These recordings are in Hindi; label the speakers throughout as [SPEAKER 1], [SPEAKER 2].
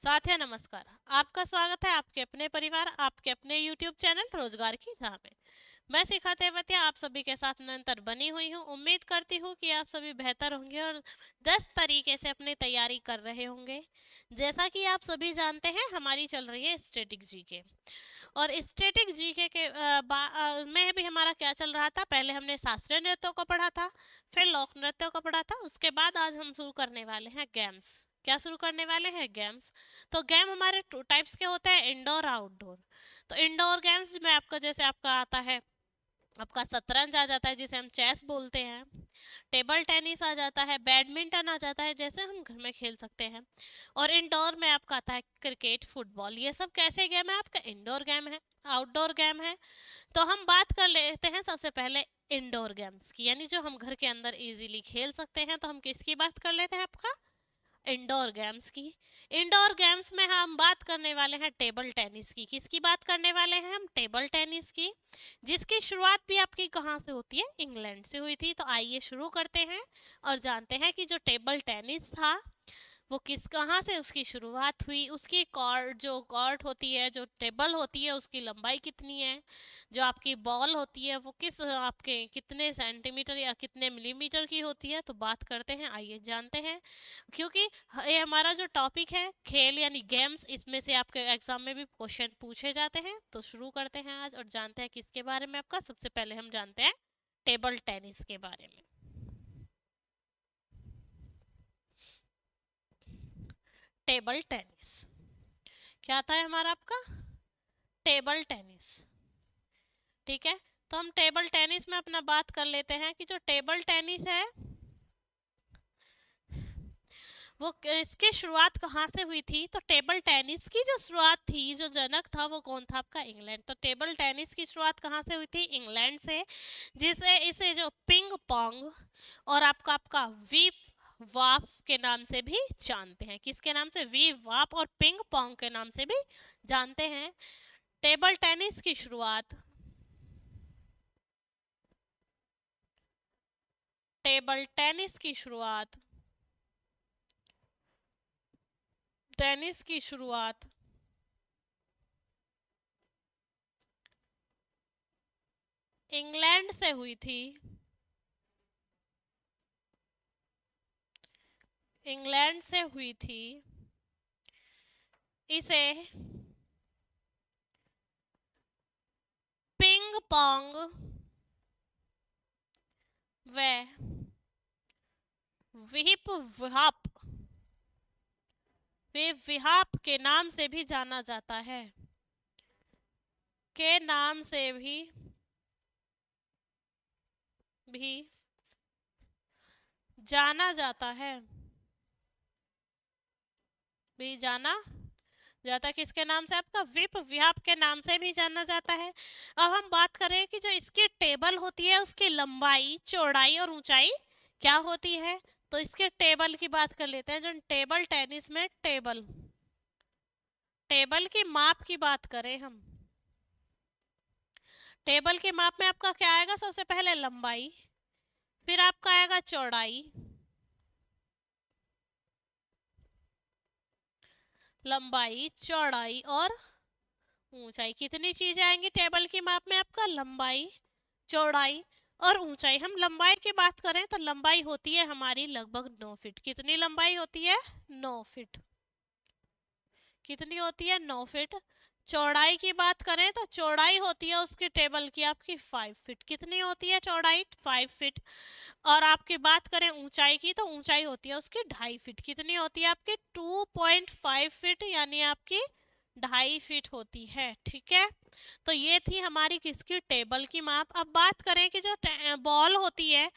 [SPEAKER 1] साथिया नमस्कार। आपका स्वागत है आपके अपने परिवार आपके अपने YouTube चैनल रोजगार की राह में। मैं शिखा तेवतिया आप सभी के साथ निरंतर बनी हुई हूँ। उम्मीद करती हूँ कि आप सभी बेहतर होंगे और 10 तरीके से अपनी तैयारी कर रहे होंगे। जैसा कि आप सभी जानते हैं हमारी चल रही है स्टैटिक जीके और स्टैटिक जीके में भी हमारा क्या चल रहा था। पहले हमने शास्त्रीय नृत्यों को पढ़ा था, फिर लोक नृत्यों को पढ़ा था। उसके बाद आज हम शुरू करने वाले हैं गेम्स। क्या शुरू करने वाले हैं? गेम्स। तो गेम हमारे 2 टाइप्स के होते हैं, इंडोर आउटडोर। तो इंडोर गेम्स में आपका जैसे आपका आता है, आपका शतरंज आ जाता है जिसे हम चेस बोलते हैं, टेबल टेनिस आ जाता है, बैडमिंटन आ जाता है जैसे हम घर में खेल सकते हैं। और इंडोर में आपका आता है क्रिकेट, फुटबॉल। ये सब कैसे गेम है? आपका इंडोर गेम है, आउटडोर गेम है। तो हम बात कर लेते हैं सबसे पहले इंडोर गेम्स की, यानी जो हम घर के अंदर इजीली खेल सकते हैं। तो हम किसकी बात कर लेते हैं? आपका इंडोर गेम्स की। इंडोर गेम्स में हम बात करने वाले हैं टेबल टेनिस की। किसकी बात करने वाले हैं हम? टेबल टेनिस की, जिसकी शुरुआत भी आपकी कहाँ से होती है? इंग्लैंड से हुई थी। तो आइए शुरू करते हैं और जानते हैं कि जो टेबल टेनिस था वो किस कहाँ से उसकी शुरुआत हुई। उसकी कॉर्ड, जो कॉर्ड होती है, जो टेबल होती है, उसकी लंबाई कितनी है। जो आपकी बॉल होती है वो किस आपके कितने सेंटीमीटर या कितने मिलीमीटर की होती है। तो बात करते हैं, आइए जानते हैं। क्योंकि ये हमारा जो टॉपिक है खेल यानी गेम्स, इसमें से आपके एग्जाम में भी क्वेश्चन पूछे जाते हैं। तो शुरू करते हैं आज और जानते हैं किसके बारे में। आपका सबसे पहले हम जानते हैं टेबल टेनिस के बारे में। टेबल टेनिस क्या आता है हमारा? आपका टेबल टेनिस। ठीक है, तो हम टेबल टेनिस में अपना बात कर लेते हैं कि जो टेबल टेनिस है वो इसकी शुरुआत कहाँ से हुई थी। तो टेबल टेनिस की जो शुरुआत थी, जो जनक था वो कौन था? आपका इंग्लैंड। तो टेबल टेनिस की शुरुआत कहाँ से हुई थी? इंग्लैंड से। जिसे इसे जो पिंग पोंग और आपका आपका वी वाप के नाम से भी जानते हैं। किसके नाम से? वी वाप और पिंग पोंग के नाम से भी जानते हैं। टेबल टेनिस की शुरुआत, टेबल टेनिस की शुरुआत, टेनिस की शुरुआत इंग्लैंड से हुई थी। इंग्लैंड से हुई थी। इसे पिंग पोंग व विहिप विहाप वे विहाप के नाम से भी जाना जाता है। के नाम से भी जाना जाता है। भी जाना जाता है किसके नाम से? आपका विप विहाप के नाम से भी जाना जाता है। अब हम बात करें कि जो इसकी टेबल होती है उसकी लंबाई, चौड़ाई और ऊंचाई क्या होती है। तो इसके टेबल की बात कर लेते हैं। जो टेबल टेनिस में टेबल टेबल की माप की बात करें हम, टेबल की माप में आपका क्या आएगा? सबसे पहले लंबाई, फिर आपका आएगा चौड़ाई, लंबाई चौड़ाई और ऊंचाई। कितनी चीजें आएंगी टेबल की माप में? आपका लंबाई, चौड़ाई और ऊंचाई। हम लंबाई की बात करें तो लंबाई होती है हमारी लगभग 9 फीट। कितनी लंबाई होती है? 9 फीट। कितनी होती है? 9 फीट। चौड़ाई की बात करें तो चौड़ाई होती है उसकी टेबल की आपकी 5 फीट। कितनी होती है चौड़ाई? 5 फीट। और आपकी बात करें ऊंचाई की तो ऊंचाई होती है उसकी 2.5 फीट। कितनी होती है आपकी? 2.5 फीट, यानी आपकी 2.5 फीट होती है। ठीक है, तो ये थी हमारी किसकी? टेबल की माप। अब बात करें कि जो बॉल होती है,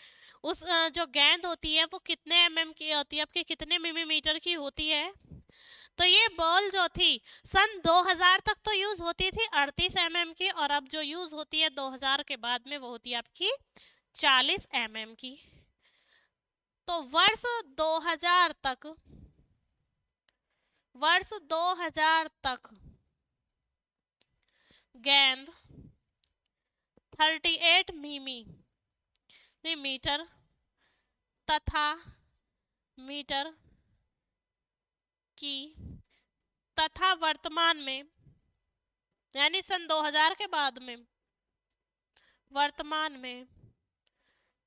[SPEAKER 1] उस जो गेंद होती है वो कितने की होती है? आपकी कितने मिलीमीटर की होती है? तो ये बॉल जो थी सन 2000 तक तो यूज होती थी 38 की, और अब जो यूज होती है 2000 के बाद में वो होती है आपकी 40 की। तो वर्ष 2000 तक गेंद 38 मीटर तथा मीटर की तथा वर्तमान में यानी सन 2000 के बाद में वर्तमान में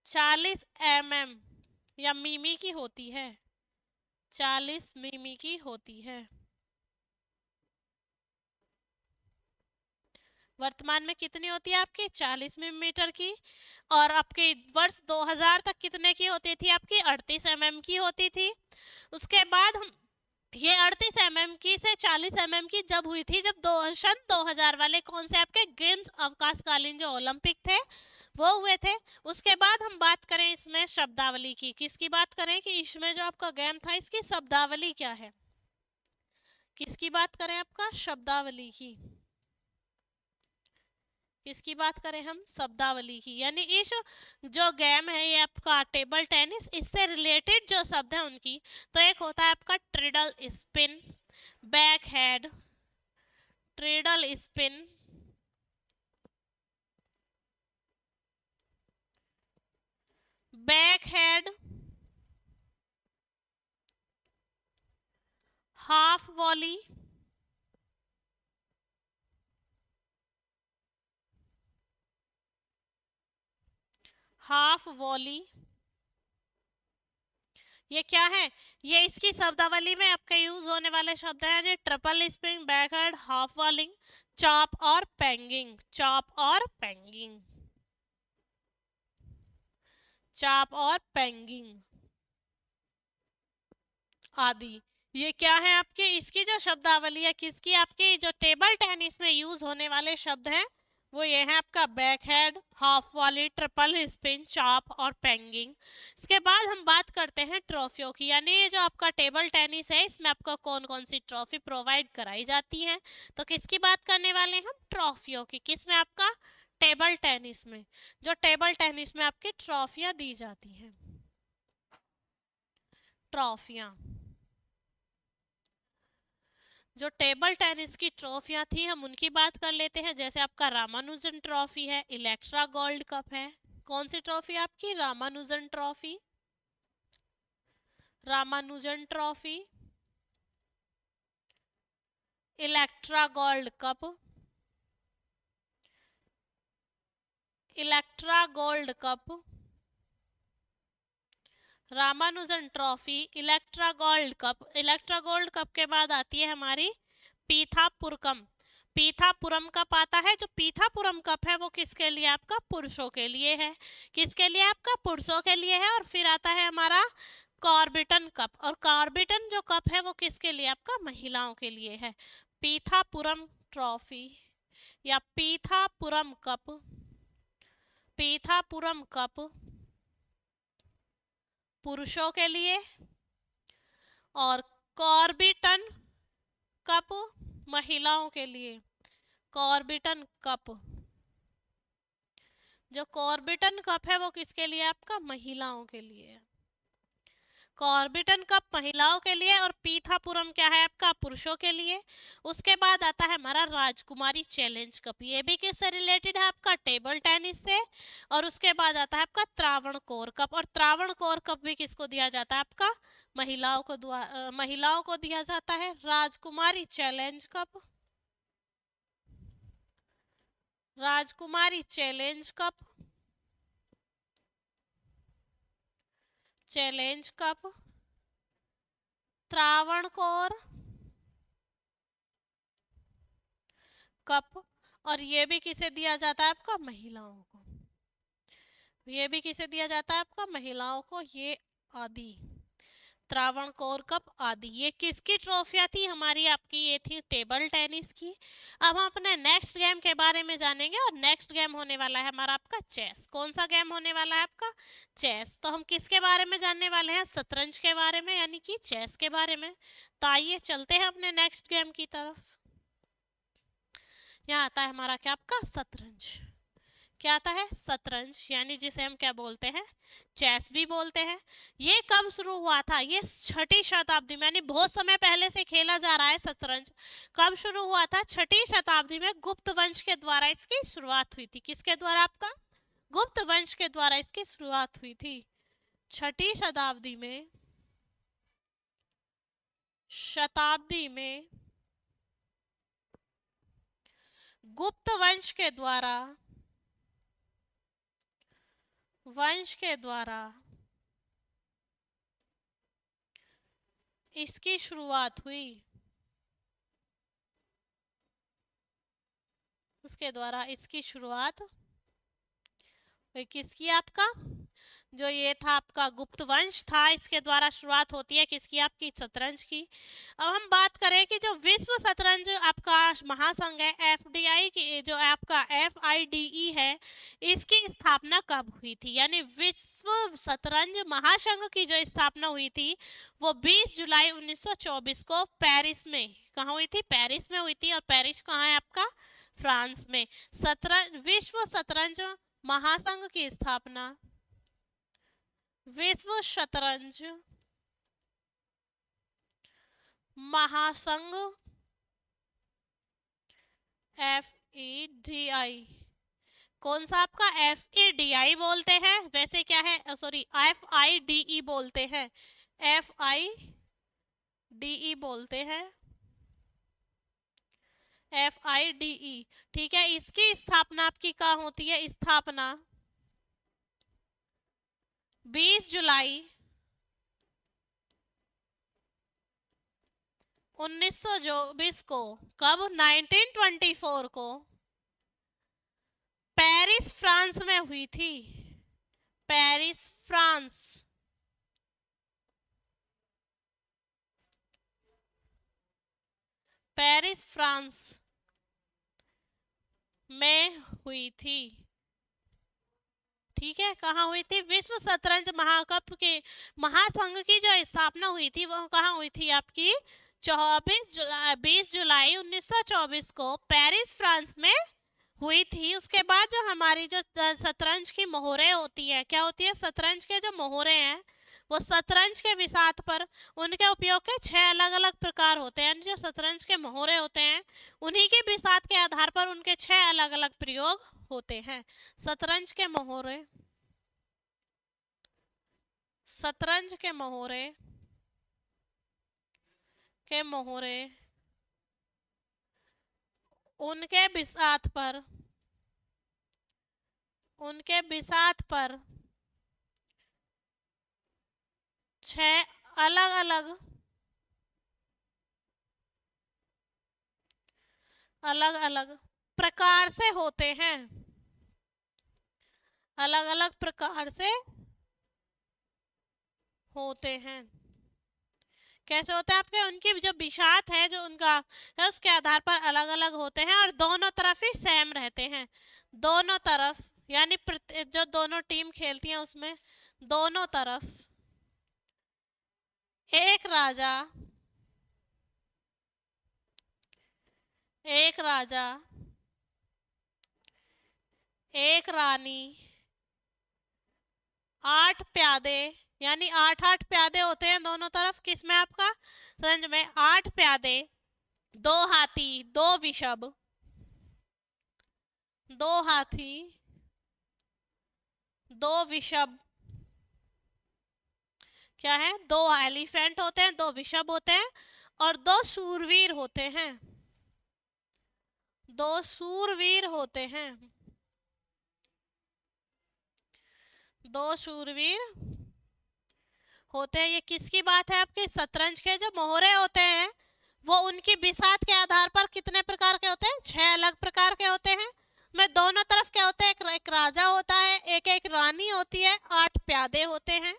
[SPEAKER 1] 40 mm या मिमी की होती है, 40 मिमी की होती है। वर्तमान में कितनी होती है आपकी? 40 मिलीमीटर की। और आपके वर्ष 2000 तक कितने की होती थी आपकी? 38 mm की होती थी। उसके बाद हम ये 38 mm की से 40 mm की जब हुई थी, जब सन 2000 वाले कौन से आपके गेम्स अवकाशकालीन जो ओलंपिक थे वो हुए थे। उसके बाद हम बात करें इसमें शब्दावली की, किसकी बात करें कि इसमें जो आपका गेम था इसकी शब्दावली क्या है, किसकी बात करें? आपका शब्दावली की। किसकी बात करें हम? शब्दावली की। यानी इस जो गेम है ये आपका टेबल टेनिस, इससे रिलेटेड जो शब्द है उनकी, तो एक होता है आपका ट्रिडल स्पिन, बैक हेड, ट्रिडल spin, back head, half volley, half volley, ये क्या है? ये इसकी शब्दावली में आपके यूज होने वाले शब्द हैं, triple spin, back head, half volleying, chop और पेंगिंग, चॉप और पेंगिंग, चॉप और पेंगिंग आदि। ये क्या है आपके? इसकी जो शब्दावली है किसकी? आपकी जो टेबल टेनिस में यूज होने वाले शब्द हैं वो ये है आपका back head, half volley, triple spin, chop और पेंगिंग। इसके बाद हम बात करते हैं ट्रॉफियों की, यानी ये जो आपका टेबल टेनिस है इसमें आपका कौन कौन सी ट्रॉफी प्रोवाइड कराई जाती है। तो किसकी बात करने वाले हैं हम? ट्रॉफियों की। किसमें? आपका टेबल टेनिस में। जो टेबल टेनिस में आपकी ट्रॉफियां दी जाती हैं, ट्रॉफियां, जो टेबल टेनिस की ट्रॉफियां थी हम उनकी बात कर लेते हैं। जैसे आपका रामानुजन ट्रॉफी है, इलेक्ट्रा गोल्ड कप है। कौन सी ट्रॉफी आपकी? Ramanujan trophy, Ramanujan trophy, Electra gold cup, Electra gold cup, Ramanujan trophy, Electra gold cup. Electra gold cup के बाद आती है हमारी पीथापुरकम, पीथापुरम कप आता है। जो पीथापुरम कप है वो किसके लिए? आपका पुरुषों के लिए है। किसके लिए? आपका पुरुषों के लिए है। और फिर आता है हमारा कॉर्बिटन कप, और कॉर्बिटन जो कप है वो किसके लिए? आपका महिलाओं के लिए है। पीथापुरम ट्रॉफी या पीथापुरम कप, पीथापुरम कप पुरुषों के लिए, और कॉर्बिटन कप महिलाओं के लिए। कॉर्बिटन कप, जो कॉर्बिटन कप है वो किसके लिए? आपका महिलाओं के लिए है। कॉर्बिटन कप महिलाओं के लिए और पीथापुरम क्या है? आपका पुरुषों के लिए। उसके बाद आता है हमारा राजकुमारी चैलेंज कप, ये भी किससे रिलेटेड है? आपका टेबल टेनिस से। और उसके बाद आता है आपका त्रावणकोर कप, और त्रावणकोर कप भी किसको दिया जाता है? आपका महिलाओं को दिया जाता है। राजकुमारी चैलेंज कप, राजकुमारी challenge cup, challenge cup, Travancore cup, और ये भी किसे दिया जाता है? आपका महिलाओं को। ये भी किसे दिया जाता है? आपका महिलाओं को। ये आदि त्रावणकोर कप आदि, ये किसकी ट्रॉफियां थी हमारी? आपकी ये थी टेबल टेनिस की। अब हम अपने नेक्स्ट गेम के बारे में जानेंगे, और नेक्स्ट गेम होने वाला है हमारा आपका चेस। कौन सा गेम होने वाला है आपका? चेस। तो हम किसके बारे में जानने वाले हैं? शतरंज के बारे में, यानी कि चेस के बारे में। तो आइए चलते हैं अपने नेक्स्ट गेम की तरफ। यहाँ आता है हमारा क्या? आपका शतरंज। क्या आता है? शतरंज, यानी जिसे हम क्या बोलते हैं? चेस भी बोलते हैं। ये कब शुरू हुआ था? ये 6ठी शताब्दी में, यानी बहुत समय पहले से खेला जा रहा है शतरंज। कब शुरू हुआ था? 6ठी शताब्दी में गुप्त वंश के द्वारा इसकी शुरुआत हुई थी। किसके द्वारा? आपका गुप्त वंश के द्वारा इसकी शुरुआत हुई थी। 6ठी शताब्दी में, शताब्दी में गुप्त वंश के द्वारा इसकी शुरुआत हुई, उसके द्वारा इसकी शुरुआत हुई। किसकी? आपका जो ये था आपका गुप्त वंश था, इसके द्वारा शुरुआत होती है किसकी? आपकी शतरंज की। अब हम बात करें कि जो विश्व शतरंज आपका महासंघ है एफडीआई की, जो आपका एफआईडीई है, इसकी स्थापना कब हुई थी? यानी विश्व शतरंज महासंघ की जो स्थापना हुई थी वो 20 जुलाई 1924 को पेरिस में, कहाँ हुई थी? पेरिस में हुई थी। और पेरिस कहाँ है आपका? फ्रांस में। विश्व शतरंज महासंघ की स्थापना, विश्व शतरंज महासंघ FEDI, कौन सा आपका? FEDI बोलते हैं, वैसे क्या है? सॉरी, FIDE बोलते हैं, FIDE बोलते हैं, FIDE। ठीक है, इसकी स्थापना आपकी कहाँ होती है? स्थापना 20 जुलाई 1924 को। कब? 1924 को पेरिस फ्रांस में हुई थी। पेरिस फ्रांस, पेरिस फ्रांस में हुई थी। ठीक है, कहाँ हुई थी? विश्व शतरंज महाकप के महासंघ की जो स्थापना हुई थी वो कहाँ हुई थी? आपकी 20 जुलाई 1924 को पेरिस फ्रांस में हुई थी। उसके बाद जो हमारी जो शतरंज की मोहरें होती है, क्या होती है? शतरंज के जो मोहरे हैं वो शतरंज के बिसात पर उनके उपयोग के 6 अलग अलग प्रकार होते हैं। जो शतरंज के मोहरे होते हैं उन्हीं के बिसात के आधार पर उनके 6 अलग अलग प्रयोग होते हैं। शतरंज के मोहरे, शतरंज के मोहरे के मोहरे उनके बिसात पर, उनके बिसात पर 6 अलग अलग अलग अलग प्रकार से होते हैं, अलग अलग प्रकार से होते हैं। कैसे होते हैं आपके? उनकी जो बिसात है जो उनका है उसके आधार पर अलग अलग होते हैं और दोनों तरफ ही सेम रहते हैं। दोनों तरफ, यानी जो दोनों टीम खेलती हैं उसमें दोनों तरफ एक राजा, एक राजा, एक रानी, 8 प्यादे, यानी 8 प्यादे होते हैं दोनों तरफ। किसमें? आपका शतरंज में 8 प्यादे, 2 हाथी, 2 विषभ, 2 हाथी, 2 विषभ, क्या है? 2 एलिफेंट होते हैं, 2 विषभ होते हैं और 2 शूरवीर होते हैं, 2 शूरवीर होते हैं, 2 शूरवीर होते हैं। ये किसकी बात है? आपके शतरंज के जो मोहरे होते हैं वो उनकी बिसात के आधार पर कितने प्रकार के होते हैं? 6 अलग प्रकार के होते हैं। में दोनों तरफ क्या होते हैं? एक राजा होता है, एक एक रानी होती है, 8 प्यादे होते हैं,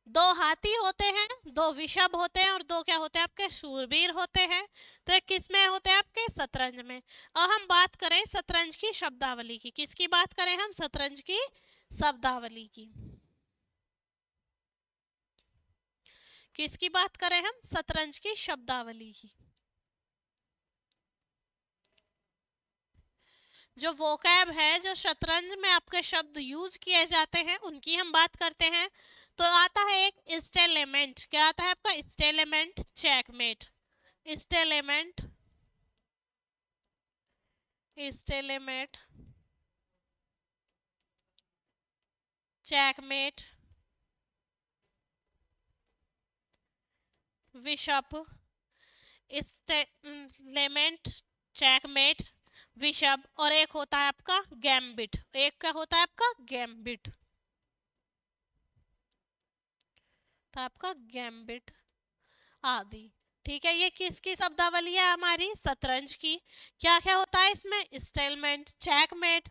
[SPEAKER 1] 2 हाथी होते हैं, 2 विषभ होते हैं और 2 क्या होते हैं? आपके शूरवीर होते हैं। तो ये किस में होते हैं? आपके शतरंज में। अब हम बात करें शतरंज की शब्दावली की। किसकी बात करें हम? शतरंज की शब्दावली की। किसकी बात करें हम? शतरंज की शब्दावली की। जो वोकैब है, जो शतरंज में आपके शब्द यूज किए जाते हैं उनकी हम बात करते हैं। तो आता है एक स्टेलेमेंट। क्या आता है आपका? स्टेलेमेंट, चेकमेट, स्टेलेमेंट, स्टेलेमेट, चेकमेट, बिशप, स्टेलेमेंट, चेकमेट, विशब, और एक होता है आपका गैम्बिट। एक क्या होता है आपका गैम्बिट, तो आपका गैम्बिट आदि। ठीक है, ये किसकी शब्दावली है हमारी शतरंज की। क्या क्या होता है इसमें, स्टेलमेंट, चेकमेट,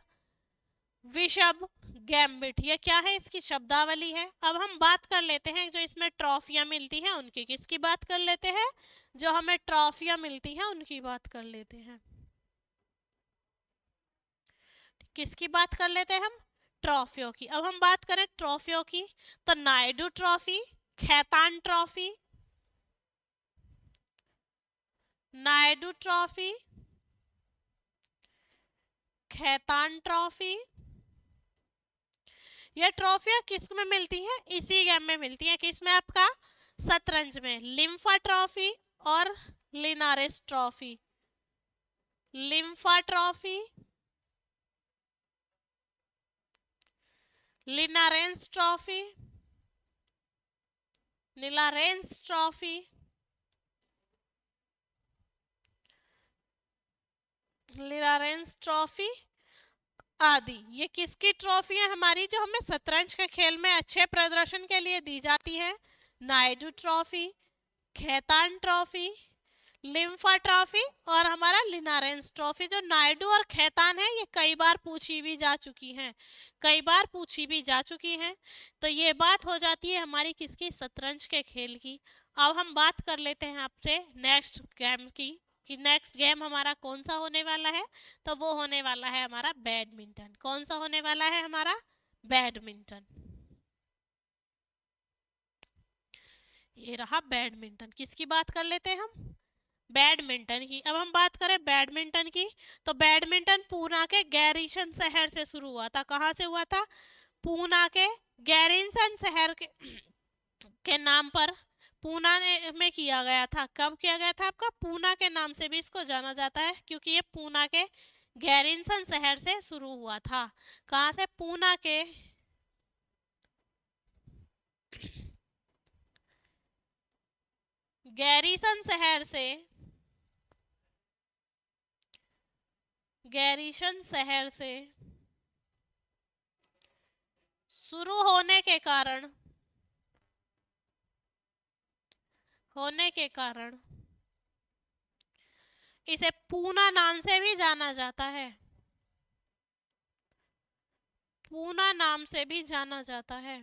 [SPEAKER 1] विशब, गैम्बिट, ये क्या है इसकी शब्दावली है। अब हम बात कर लेते हैं जो इसमें ट्रॉफियां मिलती हैं उनकी। किसकी बात कर लेते हैं, जो हमें ट्रॉफियां मिलती हैं उनकी बात कर लेते हैं। किसकी बात कर लेते हैं हम, ट्रॉफियों की। अब हम बात करें ट्रॉफियों की, तो Naidu trophy, Khaitan trophy, Naidu trophy, Khaitan trophy, ये ट्रॉफियां किस में मिलती हैं, इसी गेम में मिलती हैं। किस में, आपका शतरंज में। लिम्फा ट्रॉफी और लिनारेस ट्रॉफी, लिम्फा trophy, Linares trophy, Linares trophy, Linares trophy आदि। ये किसकी ट्रॉफी है हमारी, जो हमें शतरंज के खेल में अच्छे प्रदर्शन के लिए दी जाती है। नायडू ट्रॉफी, खैतान ट्रॉफी, लिम्फा ट्रॉफी और हमारा लिनारेंस ट्रॉफी। जो नायडू और खैतान है ये कई बार पूछी भी जा चुकी हैं, कई बार पूछी भी जा चुकी हैं। तो ये बात हो जाती है हमारी किसकी, शतरंज के खेल की। अब हम बात कर लेते हैं आपसे नेक्स्ट गेम की, कि नेक्स्ट गेम हमारा कौन सा होने वाला है। तो वो होने वाला है हमारा बैडमिंटन। कौन सा होने वाला है हमारा, बैडमिंटन। ये रहा बैडमिंटन। किसकी बात कर लेते हैं हम, बैडमिंटन की। अब हम बात करें बैडमिंटन की, तो बैडमिंटन पूना के गैरीसन शहर से शुरू हुआ था। कहाँ से हुआ था, पूना के गैरीसन शहर के नाम पर पूना में किया गया था। कब किया गया था, आपका पूना के नाम से भी इसको जाना जाता है, क्योंकि ये पूना के गैरीसन शहर से शुरू हुआ था। कहाँ से, पूना के गैरीसन शहर से, गैरीसन शहर से शुरू होने के कारण, होने के कारण इसे पूना नाम से भी जाना जाता है, पूना नाम से भी जाना जाता है,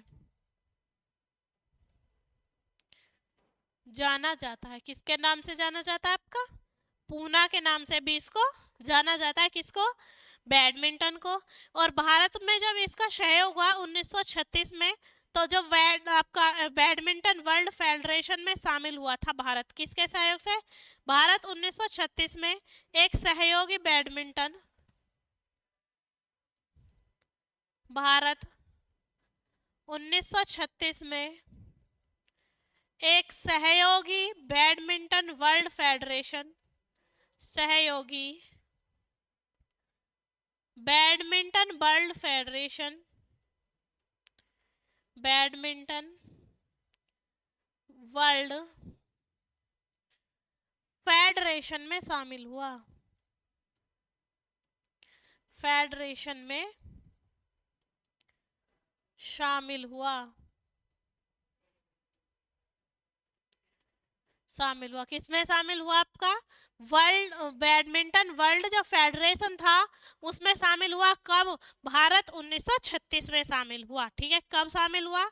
[SPEAKER 1] जाना जाता है। किसके नाम से जाना जाता है, आपका पूना के नाम से भी इसको जाना जाता है। किसको, बैडमिंटन को। और भारत में जब इसका सहयोग हुआ 1936 में, तो जब आपका बैडमिंटन वर्ल्ड फेडरेशन में शामिल हुआ था भारत, किसके सहयोग से, भारत 1936 में एक सहयोगी बैडमिंटन, भारत 1936 में एक सहयोगी बैडमिंटन वर्ल्ड फेडरेशन, सहयोगी badminton world federation, badminton world federation में शामिल हुआ, फेडरेशन में शामिल हुआ, शामिल हुआ। किसमें शामिल हुआ, आपका वर्ल्ड बैडमिंटन वर्ल्ड जो फेडरेशन था उसमें शामिल हुआ। कब, भारत 1936 में शामिल हुआ। ठीक है, कब शामिल हुआ,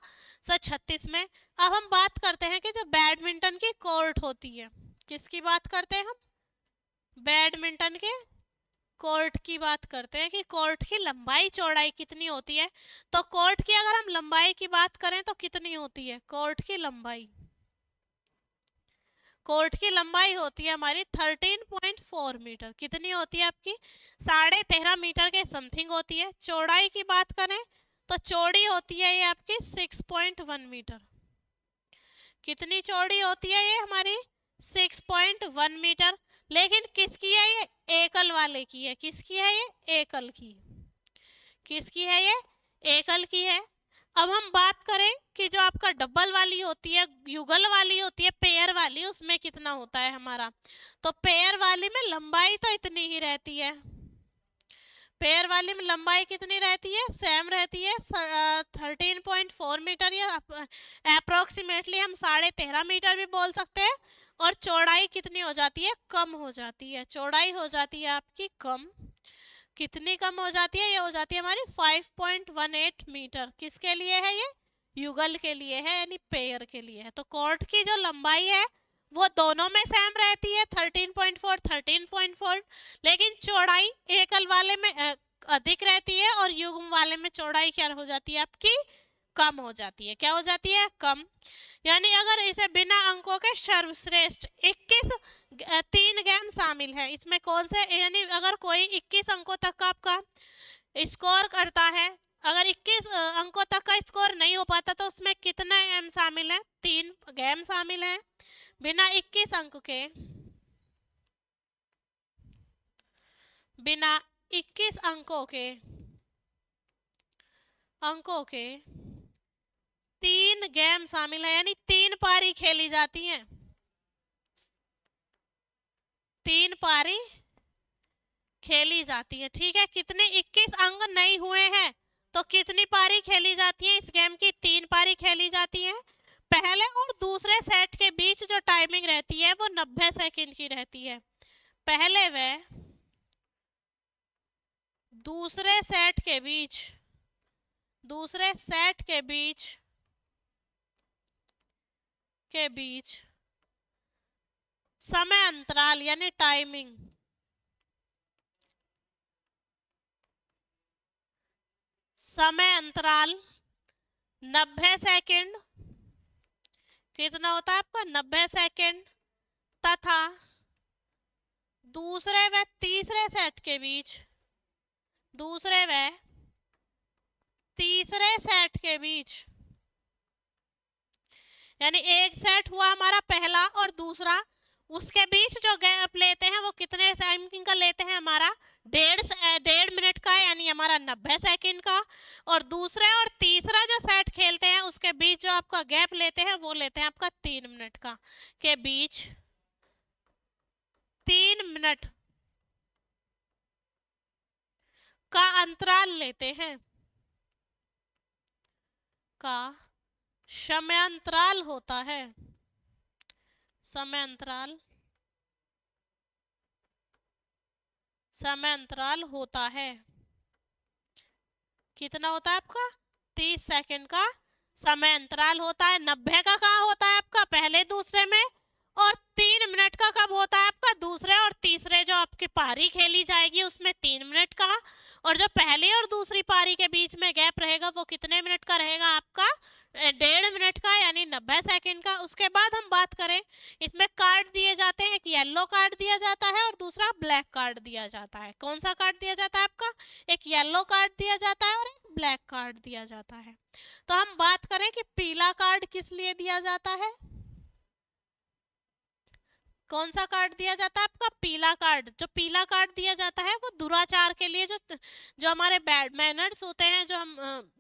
[SPEAKER 1] 1936 में। अब हम बात करते हैं कि जो बैडमिंटन की कोर्ट होती है, किसकी बात करते हैं हम, बैडमिंटन के कोर्ट की बात करते हैं कि कोर्ट की लंबाई चौड़ाई कितनी होती है। तो कोर्ट की अगर हम लंबाई की बात करें तो कितनी होती है, कोर्ट की लंबाई, कोर्ट की लंबाई होती है हमारी 13.4 मीटर। कितनी होती है आपकी, 13.5 मीटर के समथिंग होती है। चौड़ाई की बात करें तो चौड़ी होती है ये आपकी 6.1 मीटर। कितनी चौड़ी होती है ये हमारी, 6.1 मीटर। लेकिन किसकी है ये, एकल वाले की है। किसकी है ये, एकल की। किसकी है ये, एकल की है। अब हम बात करें कि जो आपका डबल वाली होती है, युगल वाली होती है, पेयर वाली, उसमें कितना होता है हमारा। तो पेयर वाली में लंबाई तो इतनी ही रहती है, पेयर वाली में लंबाई कितनी रहती है, सेम रहती है 13.4 मीटर, या अप्रोक्सीमेटली हम 13.5 मीटर भी बोल सकते हैं। और चौड़ाई कितनी हो जाती है, कम हो जाती है, चौड़ाई हो जाती है आपकी कम। कितनी कम हो जाती है, ये हो जाती है हमारी 5.18 मीटर। किसके लिए है ये, युगल के लिए है, यानी पेयर के लिए है। तो कॉर्ड की जो लंबाई है वो दोनों में सेम रहती है 13.4, लेकिन चौड़ाई एकल वाले में अधिक रहती है और युग्म वाले में चौड़ाई क्या हो जाती है आपकी, कम हो जाती है। क्या हो जाती है, कम। यानी अगर इसे बिना अंकों के सर्वश्रेष्ठ 21 3 गेम शामिल है इसमें, कौन से, यानी अगर कोई 21 अंकों तक का आपका स्कोर करता है, अगर 21 अंकों तक का स्कोर नहीं हो पाता तो उसमें कितने गेम शामिल है, 3 गेम शामिल है। बिना 21 अंक के, बिना 21 अंकों के 3 गेम शामिल है, यानी 3 पारी खेली जाती हैं, 3 पारी खेली जाती है। ठीक है, कितने 21 अंक नहीं हुए हैं तो कितनी पारी खेली जाती है इस गेम की, 3 पारी खेली जाती है। पहले और दूसरे सेट के बीच जो टाइमिंग रहती है वो 90 सेकंड की रहती है। पहले व दूसरे सेट के बीच समय अंतराल यानी टाइमिंग, समय अंतराल 90 सेकंड, कितना होता है आपका 90 सेकंड, तथा दूसरे व तीसरे सेट के बीच, यानी एक सेट हुआ हमारा पहला और दूसरा, उसके बीच जो गैप लेते हैं वो कितने टाइमिंग का लेते हैं, हमारा 1.5 मिनट का, यानी हमारा 90 सेकंड का। और दूसरे और तीसरा जो सेट खेलते हैं उसके बीच जो आपका गैप लेते हैं वो लेते हैं आपका 3 मिनट का, के बीच 3 मिनट का अंतराल लेते हैं, का समयांतराल होता है, समय अंतराल होता है। कितना होता है आपका, 30 सेकंड का समय अंतराल होता है। 90 का कहाँ होता है आपका, पहले दूसरे में, और 3 मिनट का कब होता है आपका, दूसरे और तीसरे जो आपकी पारी खेली जाएगी उसमें 3 मिनट का। और जो पहली और दूसरी पारी के बीच में गैप रहेगा वो कितने मिनट का रहेगा आपका, 1.5 मिनट का, यानी 90 सेकंड का। उसके बाद हम बात करें, इसमें कार्ड दिए जाते हैं, एक येलो कार्ड दिया जाता है और दूसरा ब्लैक कार्ड दिया जाता है। कौन सा कार्ड दिया जाता है आपका, एक येलो कार्ड दिया जाता है और एक ब्लैक कार्ड दिया जाता है। तो हम बात करें कि पीला कार्ड किस लिए दिया जाता है, कौन सा कार्ड दिया जाता है आपका, पीला कार्ड। जो पीला कार्ड दिया जाता है वो दुराचार के लिए, जो हमारे बैड मैनर्स होते हैं, जो हम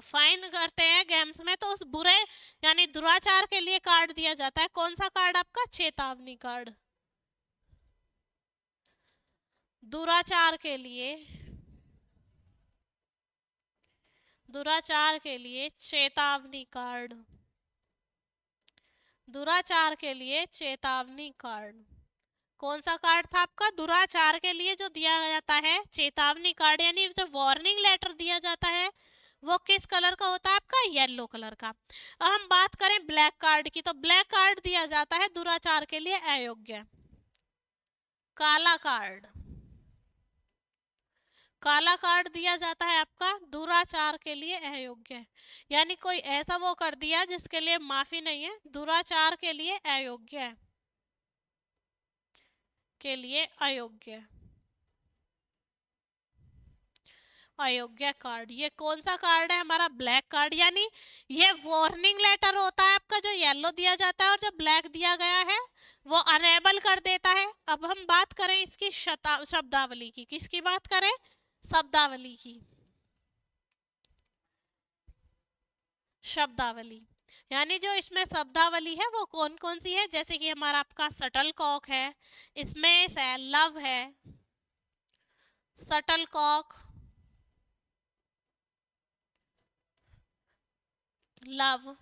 [SPEAKER 1] फाइन करते हैं गेम्स में, तो उस बुरे यानी दुराचार के लिए कार्ड दिया जाता है। कौन सा कार्ड आपका, चेतावनी कार्ड। दुराचार के लिए चेतावनी कार्ड, दुराचार के लिए चेतावनी कार्ड। कौन सा कार्ड था आपका, दुराचार के लिए जो दिया जाता है चेतावनी कार्ड, यानी जो वार्निंग लेटर दिया जाता है वो किस कलर का होता है आपका, येलो कलर का। अब हम बात करें ब्लैक कार्ड की, तो ब्लैक कार्ड दिया जाता है दुराचार के लिए अयोग्य। काला कार्ड दिया जाता है आपका दुराचार के लिए अयोग्य, यानी कोई ऐसा वो कर दिया जिसके लिए माफी नहीं है, दुराचार के लिए अयोग्य, अयोग्य कार्ड। ये कौन सा कार्ड है हमारा, ब्लैक कार्ड, यानी ये वार्निंग लेटर होता है आपका, जो येलो दिया जाता है और जो ब्लैक दिया गया है वो अनेबल कर देता है। अब हम बात करें इसकी शब्दावली की, किसकी बात करें, शब्दावली की। शब्दावली यानी जो इसमें शब्दावली है वो कौन कौन सी है, जैसे कि हमारा आपका शटल कॉक है, स्मेश है, लव है, शटलकॉक, लव,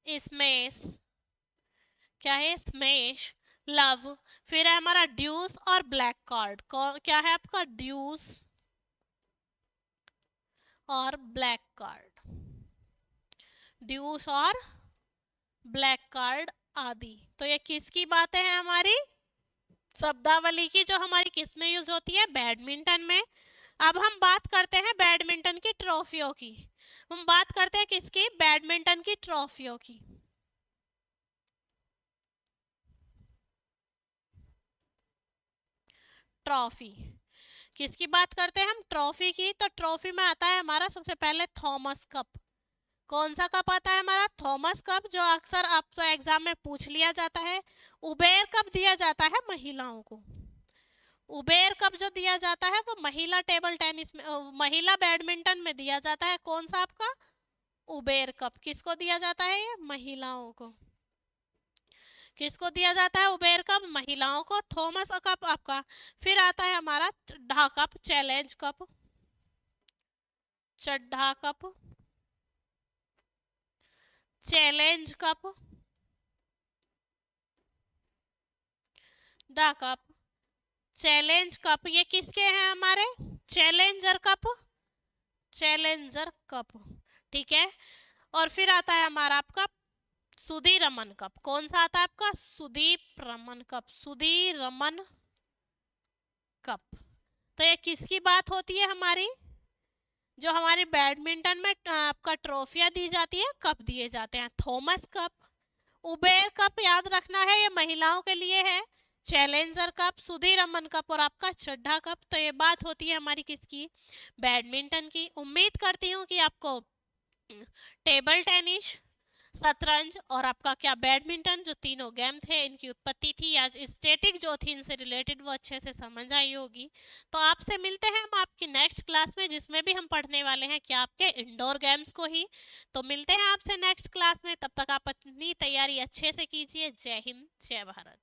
[SPEAKER 1] स्मेश, क्या है स्मेश, लव। फिर है हमारा ड्यूस और ब्लैक कार्ड। क्या है आपका ड्यूस और ब्लैक कार्ड, ड्यूस और ब्लैक कार्ड आदि। तो ये किसकी बातें हैं हमारी शब्दावली की, जो हमारी किस में यूज होती है, बैडमिंटन में। अब हम बात करते हैं बैडमिंटन की ट्रॉफियों की। हम बात करते हैं किसकी, बैडमिंटन की ट्रॉफियों की। ट्रॉफी किसकी बात करते हैं हम, ट्रॉफी की। तो ट्रॉफी में आता है हमारा सबसे पहले थॉमस कप। कौन सा कप आता है हमारा, थॉमस कप, जो अक्सर आपको एग्जाम में पूछ लिया जाता है। उबेर कप दिया जाता है महिलाओं को। उबेर कप जो दिया जाता है वो महिला टेबल टेनिस में, महिला बैडमिंटन में दिया जाता है। कौन सा आपका, उबेर कप। किसको दिया जाता है, ये महिलाओं को। किसको दिया जाता है उबेर कप, महिलाओं को। थॉमस कप आपका। फिर आता है हमारा चड्ढा कप, चैलेंज कप, चड्ढा कप, चैलेंज कप, डा कप, चैलेंज कप। ये किसके हैं हमारे, चैलेंजर कप, चैलेंजर कप, ठीक है। और फिर आता है हमारा आपका सुधीर रमन कप। कौन सा आता है आपका, सुदीप रमन कप, सुधीर रमन कप। तो ये किसकी बात होती है हमारी, जो हमारी बैडमिंटन में आपका ट्रॉफियां दी जाती है, कप दिए जाते हैं। थॉमस कप, उबेर कप याद रखना है, ये महिलाओं के लिए है। Challenger cup, Sudhir Raman cup और आपका चड्ढा कप। तो ये बात होती है हमारी किसकी, बैडमिंटन की। उम्मीद करती हूँ कि आपको टेबल टेनिस, शतरंज और आपका क्या बैडमिंटन, जो तीनों गेम थे, इनकी उत्पत्ति थी या स्टैटिक जो थी इनसे रिलेटेड, वो अच्छे से समझ आई होगी। तो आपसे मिलते हैं हम आपकी नेक्स्ट क्लास में, जिसमें भी हम पढ़ने वाले हैं क्या, आपके इंडोर गेम्स को ही। तो मिलते हैं आपसे नेक्स्ट क्लास में, तब तक आप अपनी तैयारी अच्छे से कीजिए। जय हिंद, जय भारत।